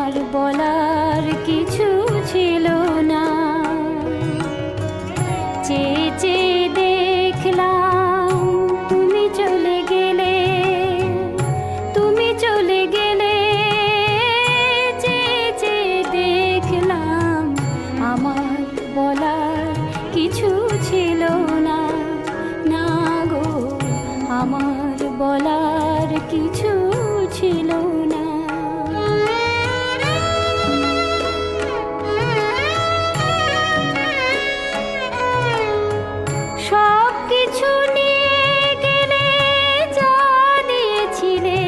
আমার বলার কিছু ছিল না। চেয়ে চেয়ে দেখলাম তুমি চলে গেলে, তুমি চলে গেলে। চেয়ে চেয়ে দেখলাম আমার বলার কিছু ছিল না। না গো, আমার বলার কিছু ছিল না। সব কিছু নিয়ে গেলে, যা দিয়েছিলে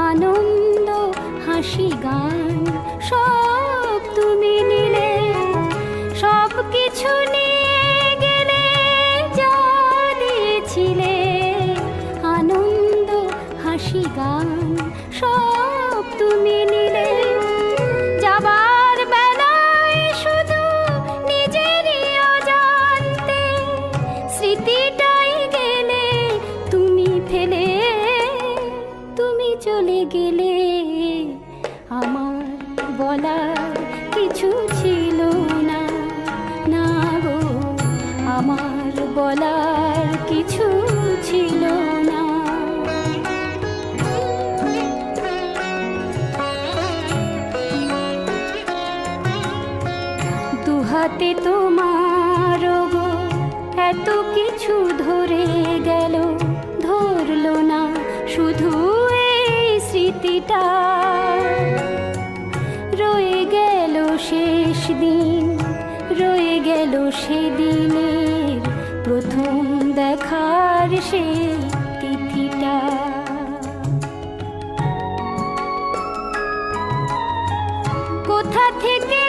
আনন্দ হাসি গান, সব তুমি নিলে। সব কিছু নিয়ে গেলে, যা দিয়েছিলে আনন্দ হাসি গান, সব তুমি নিলে। যাবার বেলায় শুধু নিজেরই অজান্তে স্মৃতিটাই গেলে তুমি ফেলে, তুমি চলে গেলে। আমার বলার কিছু ছিল না। না গো, আমার বলার কিছু ছিল না। দুহাতে তোমার গো এত কিছু ধরে গেল, ধরলো না শুধু এই স্মৃতিটা। রয়ে গেল শেষ দিন, রয়ে গেল সেদিনের প্রথম দেখার সেই তিথিটা। কোথা থেকে